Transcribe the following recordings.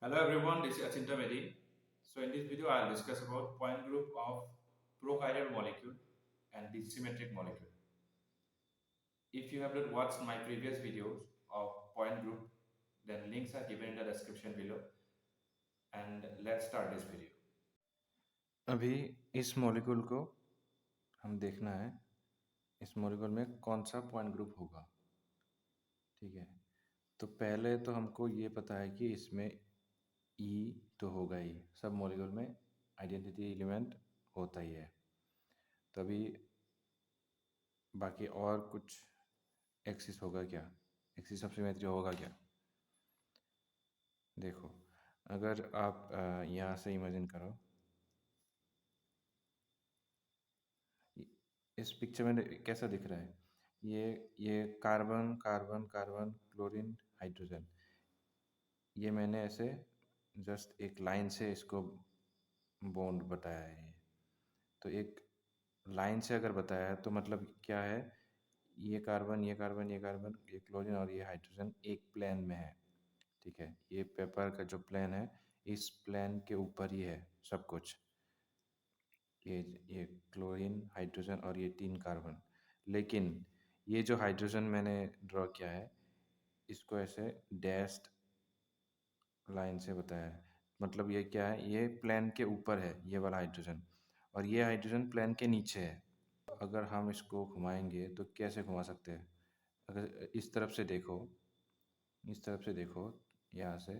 Hello everyone, this is Achinta Medi. So in this video, I'll discuss about point group of prochiral molecule and the symmetric molecule. If you have not watched my previous videos of point group, then links are given in the description below. And let's start this video. अभी इस molecule को हम देखना है, इस molecule में कौन सा पॉइंट ग्रुप होगा। ठीक है, तो पहले तो हमको ये पता है कि इसमें ई तो होगा ही, सब मॉलिक्यूल में आइडेंटिटी एलिमेंट होता ही है। तभी बाकी और कुछ एक्सिस होगा क्या, एक्सिस ऑफ सिमेट्री होगा क्या। देखो, अगर आप यहाँ से इमेजिन करो, इस पिक्चर में कैसा दिख रहा है, ये carbon carbon carbon chlorine hydrogen, ये मैंने ऐसे जस्ट एक लाइन से इसको बॉन्ड बताया है। तो एक लाइन से अगर बताया है तो मतलब क्या है, ये कार्बन ये कार्बन ये कार्बन ये क्लोरीन और ये हाइड्रोजन एक प्लेन में है। ठीक है, ये पेपर का जो प्लेन है, इस प्लेन के ऊपर ही है सब कुछ, ये क्लोरीन हाइड्रोजन और ये 3 कार्बन। लेकिन ये जो हाइड्रोजन मैंने ड्रॉ किया है, इसको ऐसे डैश्ड लाइन से बताया है। मतलब ये क्या है, ये प्लेन के ऊपर है ये वाला हाइड्रोजन, और ये हाइड्रोजन प्लेन के नीचे है। अगर हम इसको घुमाएंगे तो कैसे घुमा सकते हैं, अगर इस तरफ से देखो, इस तरफ से देखो यहाँ से,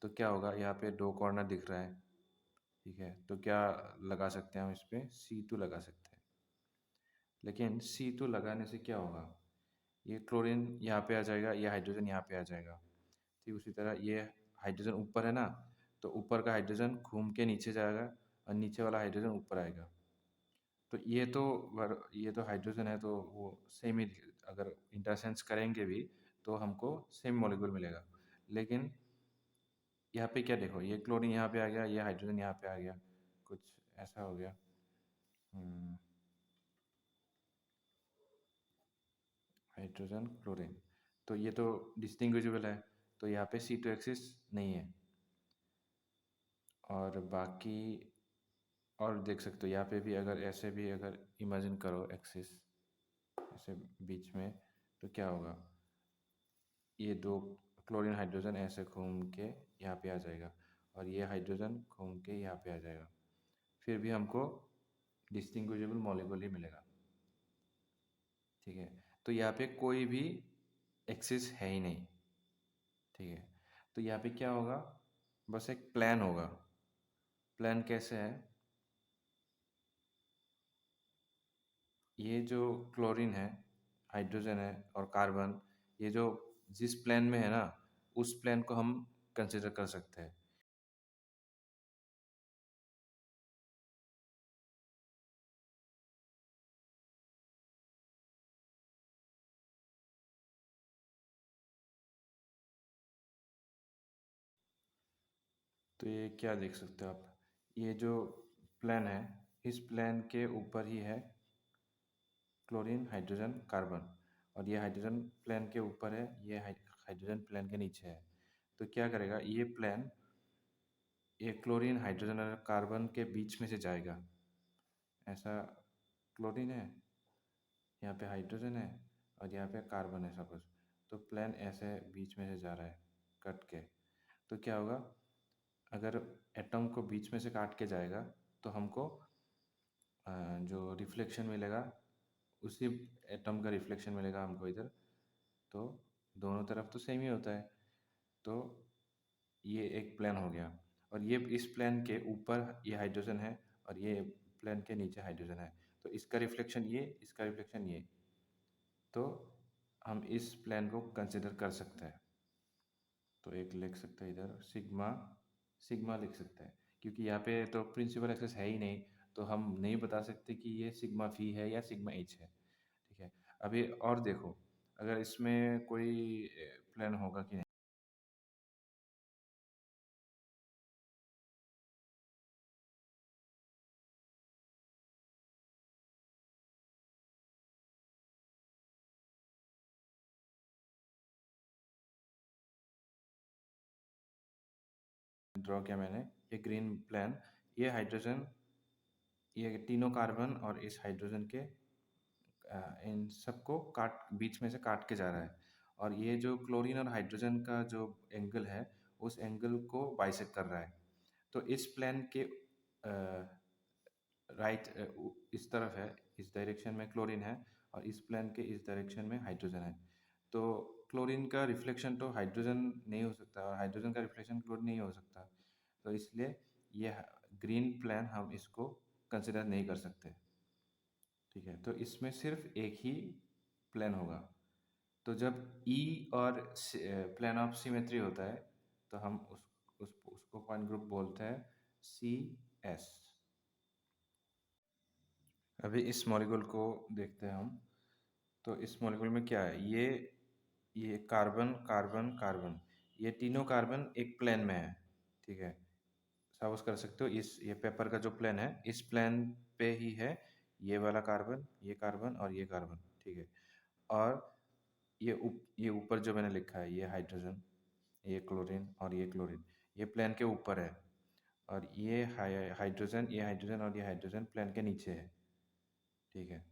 तो क्या होगा, यहाँ पे 2 कॉर्नर दिख रहा है। ठीक है, तो क्या लगा सकते हैं हम, इस पर C2 लगा सकते हैं। लेकिन C2 लगाने से क्या होगा, ये क्लोरीन यहाँ पे आ जाएगा, ये हाइड्रोजन यहाँ पे आ जाएगा। ठीक उसी तरह ये हाइड्रोजन ऊपर है ना, तो ऊपर का हाइड्रोजन घूम के नीचे जाएगा और नीचे वाला हाइड्रोजन ऊपर आएगा। तो ये तो हाइड्रोजन है, तो वो सेम ही, अगर इंटरसेंस करेंगे भी तो हमको सेम मॉलिक्यूल मिलेगा। लेकिन यहाँ पे क्या देखो, ये क्लोरीन यहाँ पे आ गया, ये हाइड्रोजन यहाँ पे आ गया, कुछ ऐसा हो गया। हाइड्रोजन क्लोरीन, तो ये तो डिस्टिंग्विजिबल है, तो यहाँ पे C2 एक्सिस नहीं है। और बाकी और देख सकते हो, यहाँ पे भी अगर ऐसे भी अगर इमेजिन करो एक्सिस ऐसे बीच में, तो क्या होगा, ये 2 क्लोरीन हाइड्रोजन ऐसे घूम के यहाँ पे आ जाएगा, और ये हाइड्रोजन घूम के यहाँ पे आ जाएगा। फिर भी हमको डिस्टिंग्विजिबल मॉलिक्यूल ही मिलेगा। ठीक है, तो यहाँ पे कोई भी एक्सिस है ही नहीं। ठीक है, तो यहाँ पे क्या होगा, बस एक प्लान होगा। प्लान कैसे है, ये जो क्लोरीन है, हाइड्रोजन है और कार्बन, ये जो जिस प्लेन में है ना, उस प्लेन को हम कंसिडर कर सकते हैं। तो ये क्या देख सकते हो आप, ये जो प्लेन है, इस प्लेन के ऊपर ही है क्लोरीन हाइड्रोजन कार्बन, और ये हाइड्रोजन प्लेन के ऊपर है, ये हाइड्रोजन प्लेन के नीचे है। तो क्या करेगा ये प्लेन, ये क्लोरीन हाइड्रोजन और कार्बन के बीच में से जाएगा। ऐसा क्लोरीन है, यहाँ पे हाइड्रोजन है और यहाँ पे कार्बन है सपोज, तो प्लेन ऐसे बीच में से जा रहा है कट के। तो क्या होगा, अगर एटम को बीच में से काट के जाएगा तो हमको जो रिफ्लेक्शन मिलेगा, उसी एटम का रिफ्लेक्शन मिलेगा हमको इधर। तो दोनों तरफ तो सेम ही होता है, तो ये एक प्लेन हो गया, और ये इस प्लेन के ऊपर ये हाइड्रोजन है और ये प्लेन के नीचे हाइड्रोजन है, तो इसका रिफ्लेक्शन ये, इसका रिफ्लेक्शन ये, तो हम इस प्लेन को कंसिडर कर सकते हैं। तो एक लिख सकते हैं इधर सिग्मा, सिग्मा लिख सकते हैं, क्योंकि यहाँ पे तो प्रिंसिपल एक्सेस है ही नहीं, तो हम नहीं बता सकते कि ये सिग्मा वी है या सिग्मा एच है। ठीक है, अभी और देखो, अगर इसमें कोई प्लान होगा कि नहीं। ड्रॉ किया मैंने, ये ग्रीन प्लेन, ये हाइड्रोजन, ये तीनों कार्बन और इस हाइड्रोजन के इन सबको काट बीच में से काट के जा रहा है, और ये जो क्लोरीन और हाइड्रोजन का जो एंगल है उस एंगल को बाइसेक्ट कर रहा है। तो इस प्लेन के राइट इस तरफ है, इस डायरेक्शन में क्लोरीन है, और इस प्लेन के इस डायरेक्शन में हाइड्रोजन है। तो क्लोरीन का रिफ्लेक्शन तो हाइड्रोजन नहीं हो सकता, और हाइड्रोजन का रिफ्लेक्शन क्लोरीन नहीं हो सकता, तो इसलिए ये ग्रीन प्लेन हम इसको कंसिडर नहीं कर सकते। ठीक है, तो इसमें सिर्फ एक ही प्लेन होगा। तो जब ई और प्लेन ऑफ सिमेट्री होता है तो हम उसको पॉइंट ग्रुप बोलते हैं सी एस। अभी इस मॉलिक्यूल को देखते हैं हम। तो इस मॉलिक्यूल में क्या है, ये कार्बन कार्बन कार्बन, ये तीनों कार्बन एक प्लेन में है। ठीक है, सपोज कर सकते हो इस ये पेपर का जो प्लेन है, इस प्लेन पे ही है ये वाला कार्बन, ये कार्बन और ये कार्बन। ठीक है, और ये ऊपर जो मैंने लिखा है, ये हाइड्रोजन, ये क्लोरीन और ये क्लोरीन, ये प्लेन के ऊपर है, और ये हाइड्रोजन, ये हाइड्रोजन और ये हाइड्रोजन प्लेन के नीचे है। ठीक है,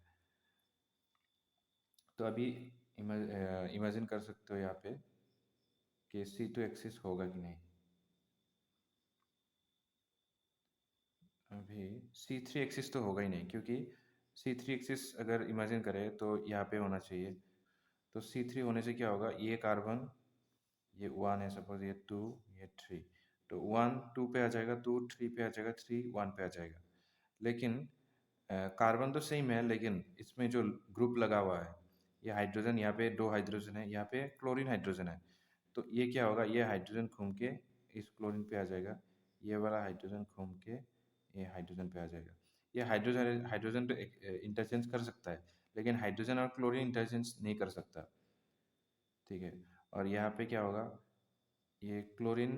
तो अभी इमेजिन कर सकते हो यहाँ पे कि C2 एक्सिस होगा कि नहीं। अभी C3 एक्सिस तो होगा ही नहीं, क्योंकि C3 एक्सिस अगर इमेजिन करें तो यहाँ पे होना चाहिए। तो C3 होने से क्या होगा, ये कार्बन, ये 1 है सपोज, ये 2, ये 3, तो 1 2 पे आ जाएगा, 2 3 पे आ जाएगा, 3 1 पे आ जाएगा। लेकिन कार्बन तो सेम है, लेकिन इसमें जो ग्रुप लगा हुआ है, ये हाइड्रोजन, यहाँ पे 2 हाइड्रोजन है, यहाँ पे क्लोरीन हाइड्रोजन है, तो ये क्या होगा, ये हाइड्रोजन घूम के इस क्लोरीन पे आ जाएगा, ये वाला हाइड्रोजन घूम के ये हाइड्रोजन पे आ जाएगा। ये हाइड्रोजन हाइड्रोजन तो इंटरचेंज कर सकता है, लेकिन हाइड्रोजन और क्लोरीन इंटरचेंज नहीं कर सकता। ठीक है, और यहाँ पे क्या होगा, ये क्लोरीन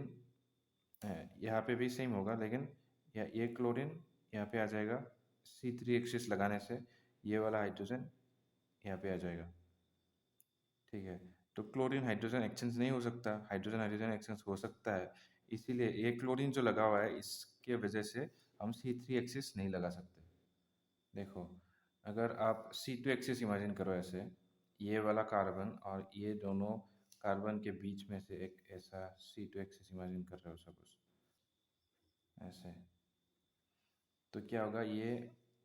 यहाँ पे भी सेम होगा, लेकिन ये क्लोरीन यहाँ पे आ जाएगा, C3 एक्सिस लगाने से ये वाला हाइड्रोजन यहाँ पे आ जाएगा। ठीक है, तो क्लोरीन हाइड्रोजन एक्सचेंज नहीं हो सकता, हाइड्रोजन हाइड्रोजन एक्सचेंज हो सकता है, इसीलिए ये क्लोरीन जो लगा हुआ है इसके वजह से हम C3 एक्सिस नहीं लगा सकते। देखो, अगर आप C2 एक्सिस इमेजिन करो ऐसे, ये वाला कार्बन और ये दोनों कार्बन के बीच में से एक ऐसा C2 एक्सिस इमेजिन कर रहे हो सपोज ऐसे, तो क्या होगा, ये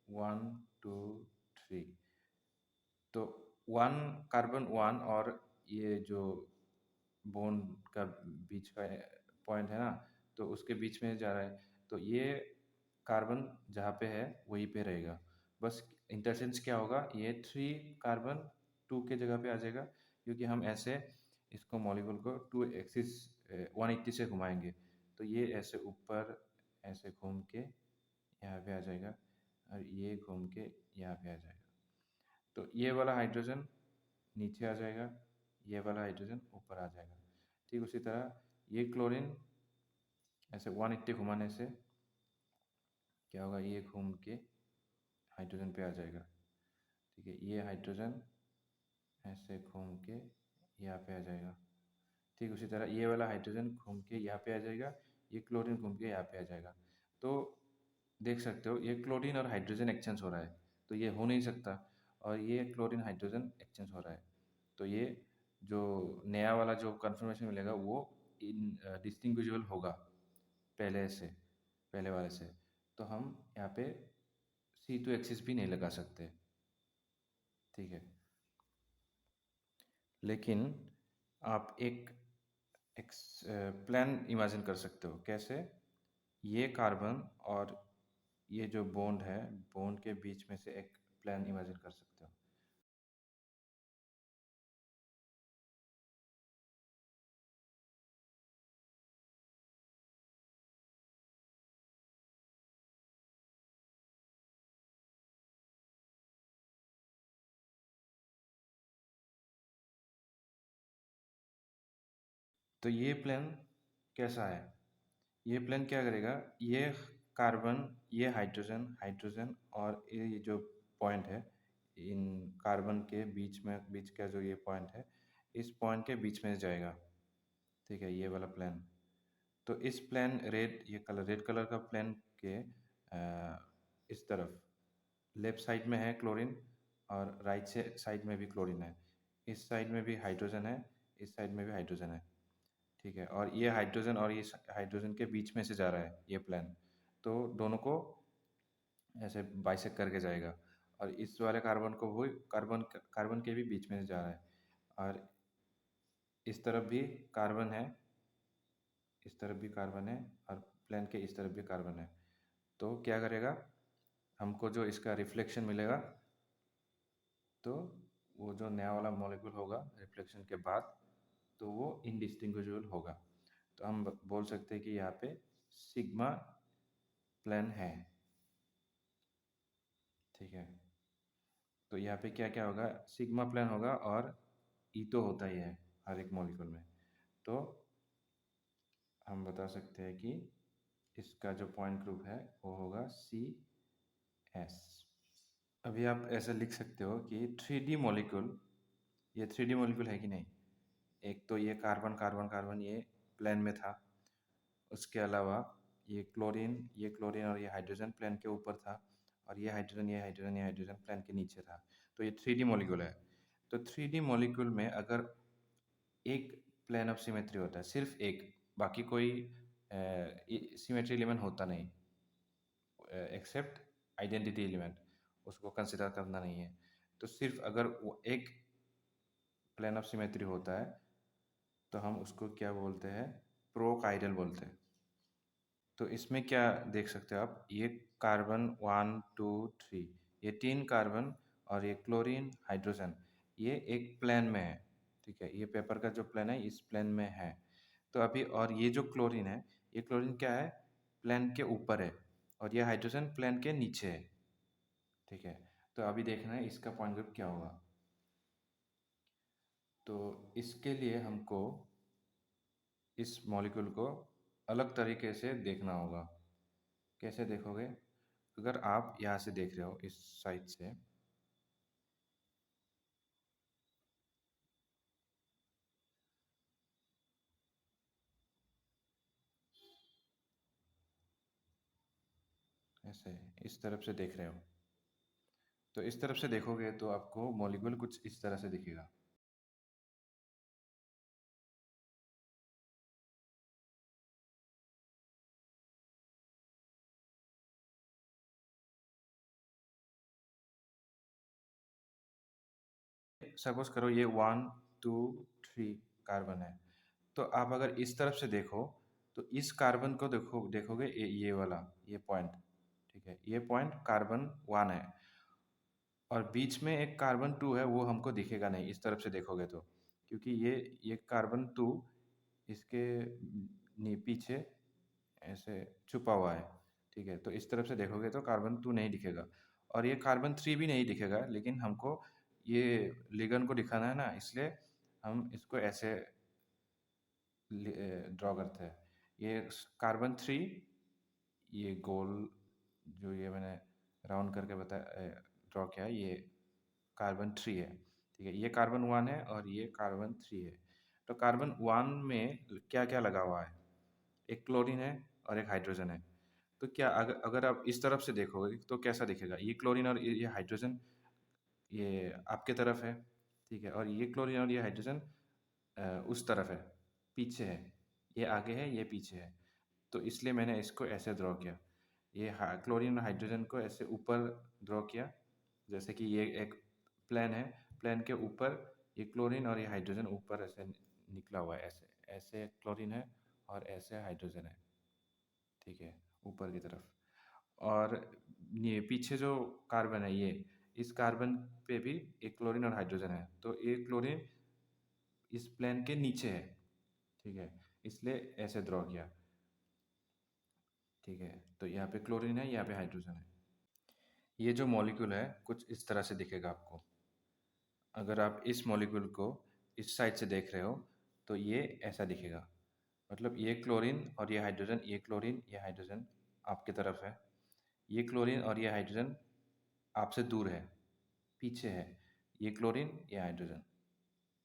1 2 3, तो 1 कार्बन 1 और ये जो बोन का बीच का पॉइंट है ना, तो उसके बीच में जा रहा है, तो ये कार्बन जहाँ पे है वहीं पे रहेगा। बस इंटरचेंज क्या होगा, ये 3 कार्बन 2 के जगह पे आ जाएगा, क्योंकि हम ऐसे इसको मॉलिक्यूल को 2 एक्सिस 180 से घुमाएंगे, तो ये ऐसे ऊपर ऐसे घूम के यहाँ पे आ जाएगा, और ये घूम के यहाँ पे आ जाएगा। तो ये वाला हाइड्रोजन नीचे आ जाएगा, ये वाला हाइड्रोजन ऊपर आ जाएगा। ठीक उसी तरह ये क्लोरीन ऐसे 180 घुमाने से क्या होगा, ये घूम के हाइड्रोजन पे आ जाएगा। ठीक है, ये हाइड्रोजन ऐसे घूम के यहाँ पे आ जाएगा। ठीक उसी तरह ये वाला हाइड्रोजन घूम के यहाँ पे आ जाएगा, ये क्लोरीन घूम के यहाँ पे आ जाएगा। तो देख सकते हो ये क्लोरीन और हाइड्रोजन एक्सचेंज हो रहा है, तो ये हो नहीं सकता, और ये क्लोरीन हाइड्रोजन एक्सचेंज हो रहा है, तो ये जो नया वाला जो कन्फर्मेशन मिलेगा वो इन डिस्टिंग्विशेबल होगा पहले से, पहले वाले से। तो हम यहाँ पे C2 एक्सिस भी नहीं लगा सकते। ठीक है, लेकिन आप एक प्लान इमेजिन कर सकते हो, कैसे, ये कार्बन और ये जो बॉन्ड है, बॉन्ड के बीच में से एक प्लान इमेजिन कर सकते हो। तो ये प्लान कैसा है, ये प्लान क्या करेगा, ये कार्बन, ये हाइड्रोजन हाइड्रोजन और ये जो पॉइंट है, इन कार्बन के बीच में, बीच का जो ये पॉइंट है, इस पॉइंट के बीच में जाएगा। ठीक है, ये वाला प्लान, तो इस प्लेन रेड कलर का प्लेन के इस तरफ लेफ्ट साइड में है क्लोरीन और राइट से साइड में भी क्लोरीन है। इस साइड में भी हाइड्रोजन है, इस साइड में भी हाइड्रोजन है। ठीक है, और ये हाइड्रोजन और ये हाइड्रोजन के बीच में से जा रहा है ये प्लेन, तो दोनों को ऐसे बाइसेक्ट करके जाएगा। और इस वाले कार्बन को वो कार्बन के भी बीच में से जा रहा है। और इस तरफ भी कार्बन है, इस तरफ भी कार्बन है, और प्लेन के इस तरफ भी कार्बन है। तो क्या करेगा, हमको जो इसका रिफ्लेक्शन मिलेगा, तो वो जो नया वाला मॉलिक्यूल होगा रिफ्लेक्शन के बाद, तो वो इनडिस्टिंग्विशेबल होगा। तो हम बोल सकते हैं कि यहाँ पे सिग्मा प्लेन है। ठीक है, तो यहाँ पे क्या क्या होगा, सिग्मा प्लेन होगा, और ई तो होता ही है हर एक मॉलिक्यूल में। तो हम बता सकते हैं कि इसका जो पॉइंट ग्रुप है वो होगा CS। अभी आप ऐसे लिख सकते हो कि 3D मॉलिक्यूल, ये 3D मॉलिक्यूल है कि नहीं। एक तो ये कार्बन कार्बन कार्बन ये प्लेन में था, उसके अलावा ये क्लोरीन और ये हाइड्रोजन प्लेन के ऊपर था, और ये हाइड्रोजन ये हाइड्रोजन ये हाइड्रोजन प्लेन के नीचे था। तो ये 3D मॉलिक्यूल है। तो 3D मॉलिक्यूल में अगर एक प्लेन ऑफ सिमेट्री होता है, सिर्फ एक, बाकी कोई सिमेट्री एलिमेंट होता नहीं, एक्सेप्ट आइडेंटिटी एलिमेंट, उसको कंसिडर करना नहीं है। तो सिर्फ अगर वो एक प्लेन ऑफ सिमेट्री होता है, तो हम उसको क्या बोलते हैं, प्रोकाइडल बोलते हैं। तो इसमें क्या देख सकते हो आप, ये कार्बन 1 2 3, ये 3 कार्बन और ये क्लोरीन हाइड्रोजन, ये एक प्लेन में है। ठीक है, ये पेपर का जो प्लेन है इस प्लेन में है। तो अभी और ये जो क्लोरीन है, ये क्लोरीन क्या है, प्लेन के ऊपर है, और ये हाइड्रोजन प्लेन के नीचे है। ठीक है, तो अभी देखना है इसका पॉइंट ग्रुप क्या होगा। तो इसके लिए हमको इस मॉलिक्यूल को अलग तरीके से देखना होगा। कैसे देखोगे, अगर आप यहाँ से देख रहे हो इस साइड से, ऐसे इस तरफ से देख रहे हो, तो इस तरफ से देखोगे तो आपको मॉलिक्यूल कुछ इस तरह से दिखेगा। सपोज करो ये 1 2 3 कार्बन है, तो आप अगर इस तरफ से देखो, तो इस कार्बन को देखोगे, ये वाला ये पॉइंट। ठीक है, ये पॉइंट कार्बन 1 है, और बीच में एक कार्बन 2 है, वो हमको दिखेगा नहीं इस तरफ से देखोगे तो, क्योंकि ये कार्बन 2 इसके पीछे ऐसे छुपा हुआ है। ठीक है, तो इस तरफ से देखोगे तो कार्बन 2 नहीं दिखेगा, और ये कार्बन 3 भी नहीं दिखेगा, लेकिन हमको ये लिगन को दिखाना है ना, इसलिए हम इसको ऐसे ड्रॉ करते हैं। ये कार्बन 3, ये गोल जो ये मैंने राउंड करके बताया ड्रॉ किया है, ये कार्बन 3 है। ठीक है, ये कार्बन 1 है और ये कार्बन 3 है। तो कार्बन 1 में क्या क्या लगा हुआ है, एक क्लोरीन है और एक हाइड्रोजन है। तो क्या अगर आप इस तरफ से देखोगे तो कैसा दिखेगा, ये क्लोरीन और ये हाइड्रोजन ये आपके तरफ है। ठीक है, और ये क्लोरीन और ये हाइड्रोजन उस तरफ है, पीछे है। ये आगे है, ये पीछे है। तो इसलिए मैंने इसको ऐसे ड्रॉ किया, ये क्लोरीन और हाइड्रोजन को ऐसे ऊपर ड्रॉ किया, जैसे कि ये एक प्लेन है, प्लेन के ऊपर ये क्लोरीन और ये हाइड्रोजन ऊपर ऐसे निकला हुआ है, ऐसे ऐसे क्लोरीन है और ऐसे हाइड्रोजन है। ठीक है, ऊपर की तरफ। और ये पीछे जो कार्बन है, ये इस कार्बन पे भी एक क्लोरीन और हाइड्रोजन है, तो एक क्लोरीन इस प्लेन के नीचे है। ठीक है, इसलिए ऐसे ड्रॉ किया। ठीक है, तो यहाँ पे क्लोरीन है, यहाँ पे हाइड्रोजन है। ये जो मॉलिक्यूल है कुछ इस तरह से दिखेगा आपको। अगर आप इस मॉलिक्यूल को इस साइड से देख रहे हो, तो ये ऐसा दिखेगा। मतलब ये क्लोरीन और ये हाइड्रोजन, ये क्लोरीन ये हाइड्रोजन आपकी तरफ है, ये क्लोरीन और ये हाइड्रोजन आपसे दूर है, पीछे है। ये क्लोरीन ये हाइड्रोजन,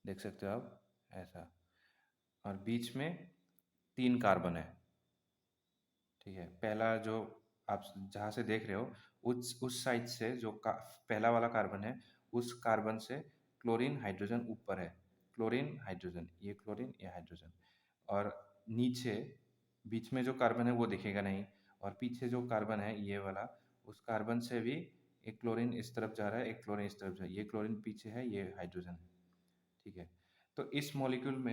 देख सकते हो आप ऐसा। और बीच में 3 कार्बन है। ठीक है, पहला जो आप जहाँ से देख रहे हो उस साइड से जो पहला वाला कार्बन है, उस कार्बन से क्लोरीन हाइड्रोजन ऊपर है। क्लोरीन हाइड्रोजन, ये क्लोरीन ये हाइड्रोजन, और नीचे बीच में जो कार्बन है वो दिखेगा नहीं, और पीछे जो कार्बन है ये वाला, उस कार्बन से भी एक क्लोरीन इस तरफ जा रहा है, एक क्लोरीन इस तरफ जा रहा है, ये क्लोरीन पीछे है, ये हाइड्रोजन है। ठीक है, तो इस मॉलिक्यूल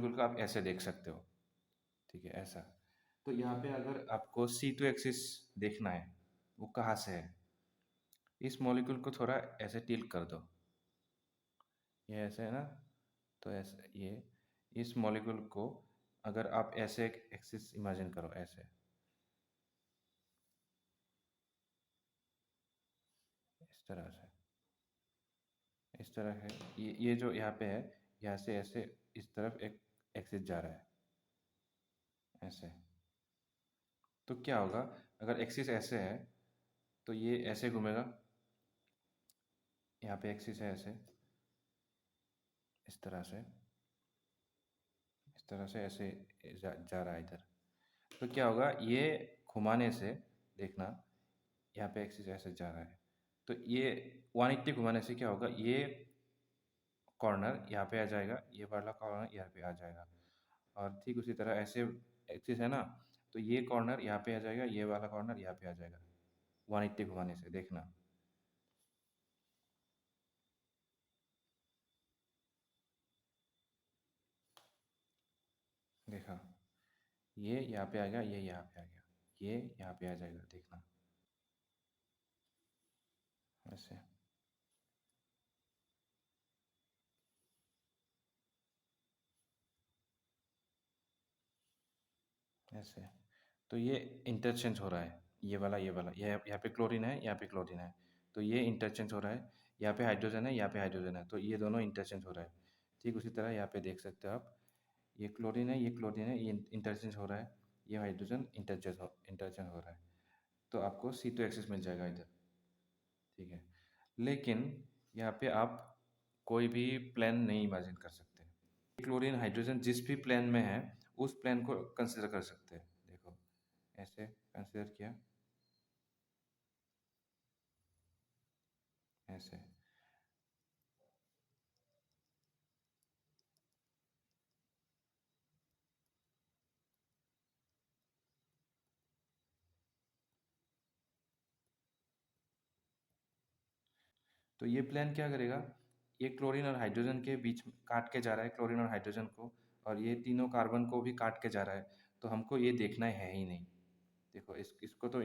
को आप ऐसे देख सकते हो। ठीक है, ऐसा। तो यहाँ पे अगर आपको C2 एक्सिस देखना है, वो कहाँ से है, इस मॉलिक्यूल को थोड़ा ऐसे टिल्ट कर दो, ये ऐसे है ना, तो ऐसे ये इस मॉलिक्यूल को अगर आप ऐसे एक एक्सिस इमेजिन करो, ऐसे इस तरह से, इस तरह है, ये जो यहाँ पे है, यहाँ से ऐसे इस तरफ एक एक्सिस जा रहा है, ऐसे। तो क्या होगा, अगर एक्सिस ऐसे है तो ये ऐसे घूमेगा, यहाँ पे एक्सिस है ऐसे, इस तरह से, इस तरह से ऐसे जा रहा है इधर। तो क्या होगा, ये घुमाने से, देखना, यहाँ पे एक्सिस ऐसे जा रहा है, तो ये 180 घुमाने से क्या होगा, ये कॉर्नर यहाँ पे आ जाएगा, ये वाला कॉर्नर यहाँ पे आ जाएगा, और ठीक उसी तरह ऐसे एक्सिस है ना, तो ये कॉर्नर यहाँ पे आ जाएगा, ये वाला कॉर्नर यहाँ पे आ जाएगा, 180 घुमाने से, देखना। देखा, ये यहाँ पे आ गया, ये यहाँ पे आ गया, ये यहाँ पे आ जाएगा, देखना, ऐसे। ऐसे, तो ये इंटरचेंज हो रहा है, ये वाला ये यहाँ पे क्लोरीन है, यहाँ पे क्लोरीन है, तो ये इंटरचेंज हो रहा है, यहाँ पे हाइड्रोजन है, यहाँ पे हाइड्रोजन है, तो ये दोनों इंटरचेंज हो रहा है। ठीक उसी तरह यहाँ पे देख सकते हो आप, ये क्लोरीन है, ये क्लोरीन है, ये इंटरचेंज हो रहा है, ये हाइड्रोजन इंटरचेंज हो रहा है, तो आपको C2 एक्सिस मिल जाएगा इधर। ठीक है, लेकिन यहाँ पे आप कोई भी प्लेन नहीं इमेजिन कर सकते। क्लोरीन हाइड्रोजन जिस भी प्लेन में है, उस प्लेन को कंसिडर कर सकते हैं। देखो, ऐसे कंसिडर किया, ऐसे। तो ये प्लेन क्या करेगा, ये क्लोरीन और हाइड्रोजन के बीच में काट के जा रहा है, क्लोरीन और हाइड्रोजन को, और ये तीनों कार्बन को भी काट के जा रहा है, तो हमको ये देखना है ही नहीं। देखो, इसको तो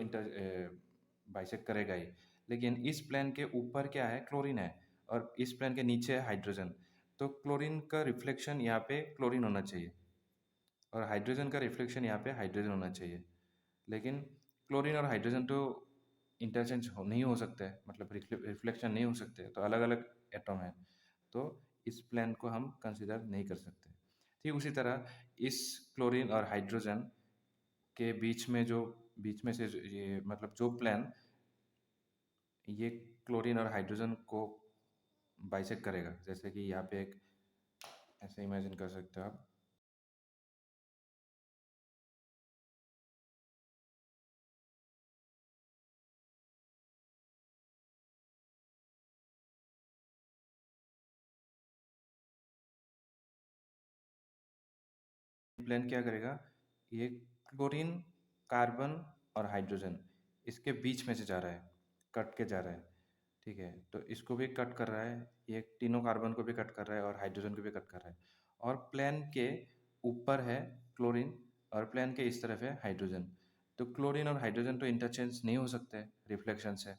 बाइसेक्ट करेगा ही, लेकिन इस प्लेन के ऊपर क्या है, क्लोरीन है, और इस प्लेन के नीचे है हाइड्रोजन, तो क्लोरीन का रिफ्लेक्शन यहाँ पे क्लोरीन होना चाहिए, और हाइड्रोजन का रिफ्लेक्शन यहाँ पे हाइड्रोजन होना चाहिए। लेकिन क्लोरीन और हाइड्रोजन तो इंटरचेंज नहीं हो सकते, मतलब रिफ्लेक्शन नहीं हो सकते, तो अलग अलग एटम है, तो इस प्लेन को हम कंसिडर नहीं कर सकते। ठीक उसी तरह इस क्लोरीन और हाइड्रोजन के बीच में से ये मतलब जो प्लेन ये क्लोरीन और हाइड्रोजन को बाइसेक्ट करेगा, जैसे कि यहाँ पे एक ऐसे इमेजिन कर सकते हो आप। प्लेन क्या करेगा, ये क्लोरीन, कार्बन और हाइड्रोजन इसके बीच में से जा रहा है, कट के जा रहा है। ठीक है, तो इसको भी कट कर रहा है, ये तीनों कार्बन को भी कट कर रहा है और हाइड्रोजन को भी कट कर रहा है, और प्लेन के ऊपर है क्लोरीन, और प्लेन के इस तरफ है हाइड्रोजन, तो क्लोरीन और हाइड्रोजन तो इंटरचेंज नहीं हो सकते रिफ्लेक्शन से,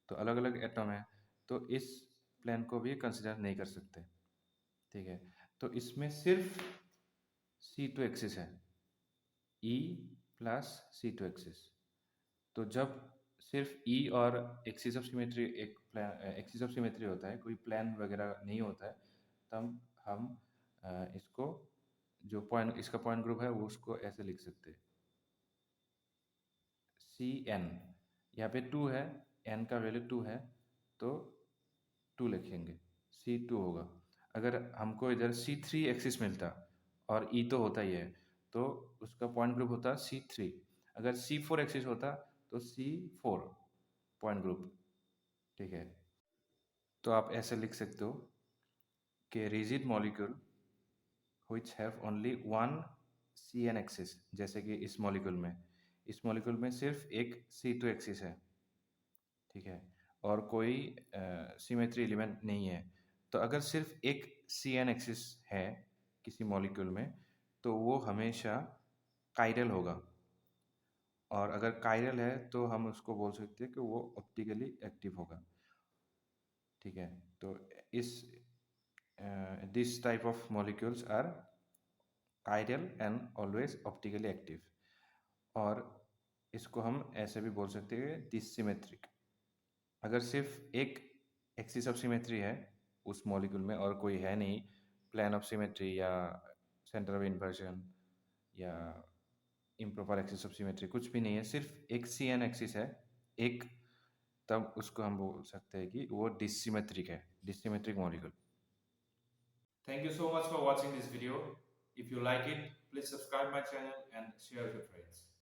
तो अलग अलग एटम है, तो इस प्लेन को भी कंसिडर नहीं कर सकते। ठीक है, तो इसमें सिर्फ C2 एक्सिस है, E प्लस C2 एक्सिस। तो जब सिर्फ E और axis of symmetry, axis of symmetry होता है, कोई प्लान वगैरह नहीं होता है, तब हम इसको जो पॉइंट, इसका पॉइंट ग्रुप है वो उसको ऐसे लिख सकते हैं, CN। यहाँ पे 2 है, N का वैल्यू 2 है, तो 2 लिखेंगे, C2 होगा। अगर हमको इधर C3 एक्सिस मिलता, और E तो होता ही है, तो उसका पॉइंट ग्रुप होता C3। अगर C4 एक्सिस होता तो C4 पॉइंट ग्रुप। ठीक है, तो आप ऐसे लिख सकते हो कि rigid molecule which have only one CN axis, जैसे कि इस मॉलिक्यूल में सिर्फ एक C2 एक्सिस है। ठीक है, और कोई सिमेट्री एलिमेंट नहीं है। तो अगर सिर्फ एक CN एक्सिस है किसी मॉलिक्यूल में तो वो हमेशा कायरल होगा, और अगर कायरल है तो हम उसको बोल सकते हैं कि वो ऑप्टिकली एक्टिव होगा। ठीक है, तो इस this type of molecules are chiral and always optically active. और इसको हम ऐसे भी बोल सकते हैं डिसिमेट्रिक। अगर सिर्फ एक एक्सिस ऑफ सिमेट्री है उस मॉलिक्यूल में और कोई है नहीं, प्लेन ऑफ सिमेट्री या सेंटर ऑफ इन्वर्जन या इम्प्रॉपर एक्सिस ऑफ सिमेट्री कुछ भी नहीं है, सिर्फ एक CN एक्सिस है एक, तब उसको हम बोल सकते हैं कि वो डिसिमेट्रिक है, डिसिमेट्रिक molecule. Thank you so much for watching this video. If you like it, please subscribe my channel and share with your friends.